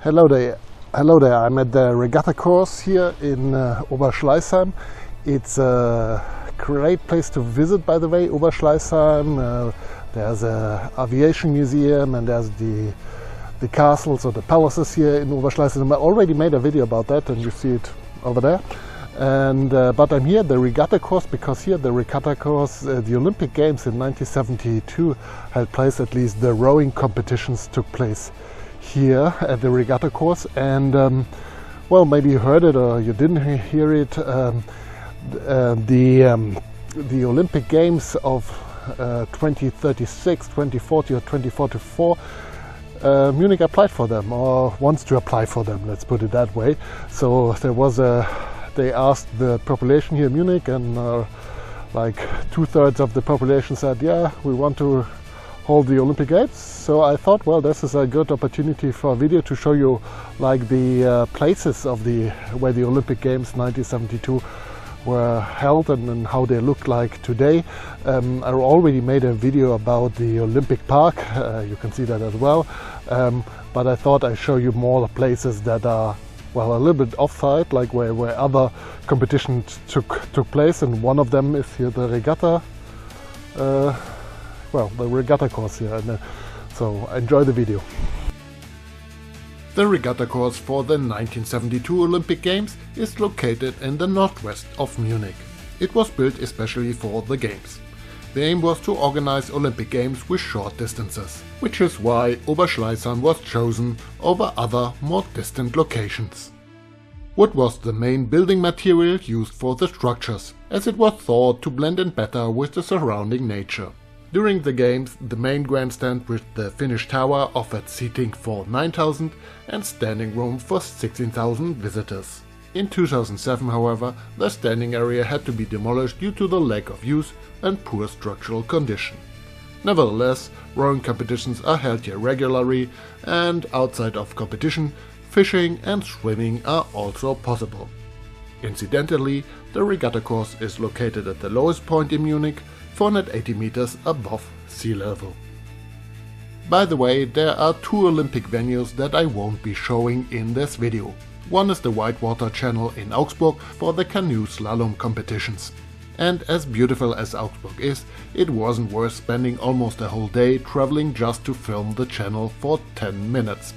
Hello there. I'm at the Regatta Course here in Oberschleißheim. It's a great place to visit, by the way, Oberschleißheim. There's an aviation museum and there's the castles or the palaces here in Oberschleißheim. I already made a video about that and you see it over there. And but I'm here at the Regatta Course because here at the Regatta Course the Olympic Games in 1972 had place. At least the rowing competitions took place here at the Regatta Course, and well, maybe you heard it or you didn't hear it. The Olympic Games of 2036, 2040 or 2044, Munich applied for them, or wants to apply for them, let's put it that way. So there was they asked the population here in Munich, and like 2/3 of the population said, yeah, we want to hold the Olympic Games. So I thought, well, this is a good opportunity for a video to show you like the places of where the Olympic Games 1972 were held and how they look like today. I already made a video about the Olympic Park, you can see that as well, but I thought I'd show you more the places that are, well, a little bit offside, like where other competitions took place, and one of them is here the Regatta, well, the Regatta Course here, and so enjoy the video. The Regatta Course for the 1972 Olympic Games is located in the northwest of Munich. It was built especially for the Games. The aim was to organize Olympic Games with short distances, which is why Oberschleißheim was chosen over other more distant locations. Wood was the main building material used for the structures, as it was thought to blend in better with the surrounding nature. During the Games, the main grandstand with the finished tower offered seating for 9,000 and standing room for 16,000 visitors. In 2007, however, the standing area had to be demolished due to the lack of use and poor structural condition. Nevertheless, rowing competitions are held here regularly, and outside of competition, fishing and swimming are also possible. Incidentally, the Regatta Course is located at the lowest point in Munich, 480 meters above sea level. By the way, there are two Olympic venues that I won't be showing in this video. One is the Whitewater Channel in Augsburg for the canoe slalom competitions. And as beautiful as Augsburg is, it wasn't worth spending almost a whole day traveling just to film the channel for 10 minutes.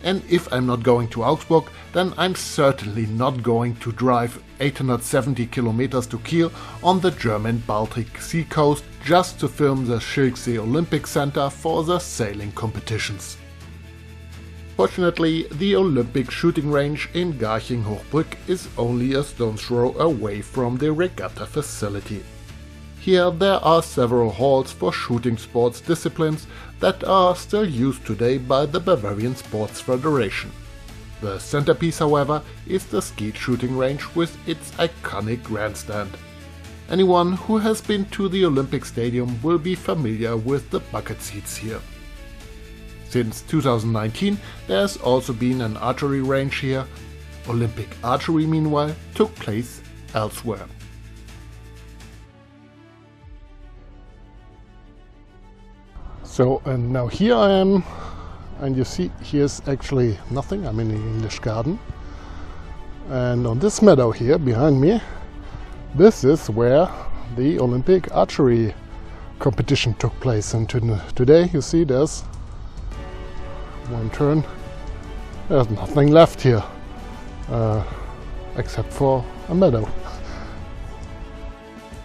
And if I'm not going to Augsburg, then I'm certainly not going to drive 870 kilometers to Kiel on the German Baltic Sea coast just to film the Schilksee Olympic Center for the sailing competitions. Fortunately, the Olympic shooting range in Garching-Hochbrück is only a stone's throw away from the regatta facility. Here there are several halls for shooting sports disciplines that are still used today by the Bavarian Sports Federation. The centerpiece, however, is the skeet shooting range with its iconic grandstand. Anyone who has been to the Olympic-Stadion will be familiar with the bucket seats here. Since 2019 there has also been an archery range here. Olympic archery, meanwhile, took place elsewhere. So, and now here I am, and you see here's actually nothing. I'm in the English garden, and on this meadow here behind me, this is where the Olympic archery competition took place. And today you see there's one turn, there's nothing left here except for a meadow.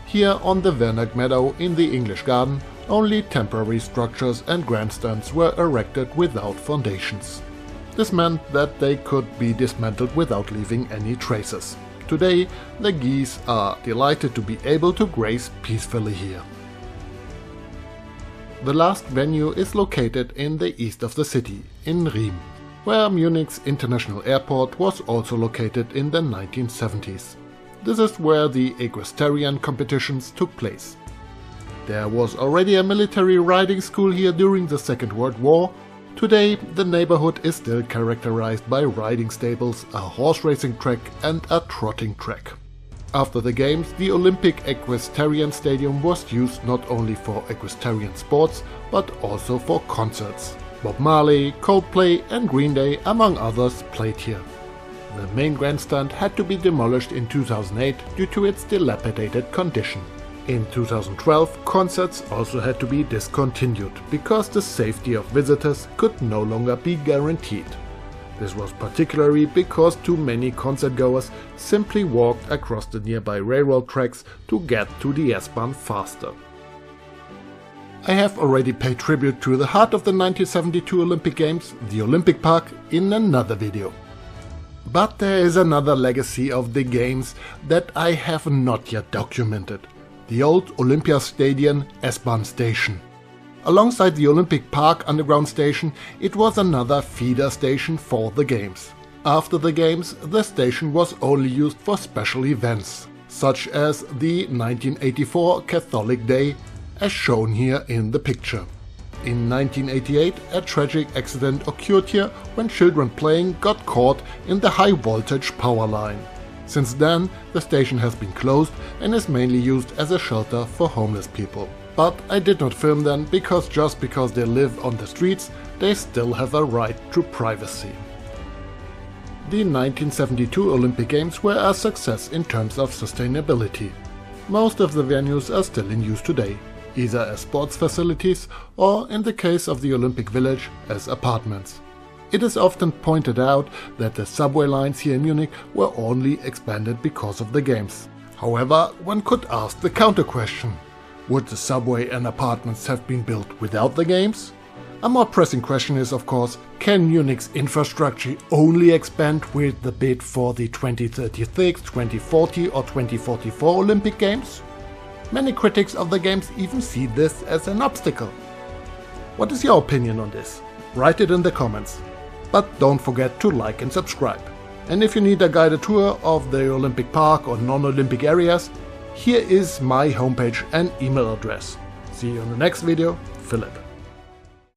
Here on the Wernerg Meadow in the English garden, only temporary structures and grandstands were erected without foundations. This meant that they could be dismantled without leaving any traces. Today, the geese are delighted to be able to graze peacefully here. The last venue is located in the east of the city, in Riem, where Munich's international airport was also located in the 1970s. This is where the equestrian competitions took place. There was already a military riding school here during the Second World War. Today, the neighborhood is still characterized by riding stables, a horse racing track and a trotting track. After the Games, the Olympic Equestrian Stadium was used not only for equestrian sports, but also for concerts. Bob Marley, Coldplay and Green Day, among others, played here. The main grandstand had to be demolished in 2008 due to its dilapidated condition. In 2012, concerts also had to be discontinued because the safety of visitors could no longer be guaranteed. This was particularly because too many concert-goers simply walked across the nearby railroad tracks to get to the S-Bahn faster. I have already paid tribute to the heart of the 1972 Olympic Games, the Olympic Park, in another video. But there is another legacy of the Games that I have not yet documented: the old Olympic-Stadion S-Bahn station. Alongside the Olympic Park underground station, it was another feeder station for the Games. After the Games, the station was only used for special events, such as the 1984 Catholic Day, as shown here in the picture. In 1988, a tragic accident occurred here when children playing got caught in the high voltage power line. Since then, the station has been closed and is mainly used as a shelter for homeless people. But I did not film them because just because they live on the streets, they still have a right to privacy. The 1972 Olympic Games were a success in terms of sustainability. Most of the venues are still in use today, either as sports facilities or, in the case of the Olympic Village, as apartments. It is often pointed out that the subway lines here in Munich were only expanded because of the Games. However, one could ask the counter question: would the subway and apartments have been built without the Games? A more pressing question is, of course, can Munich's infrastructure only expand with the bid for the 2036, 2040 or 2044 Olympic Games? Many critics of the Games even see this as an obstacle. What is your opinion on this? Write it in the comments. But don't forget to like and subscribe. And if you need a guided tour of the Olympic Park or non-Olympic areas, here is my homepage and email address. See you in the next video, Philip.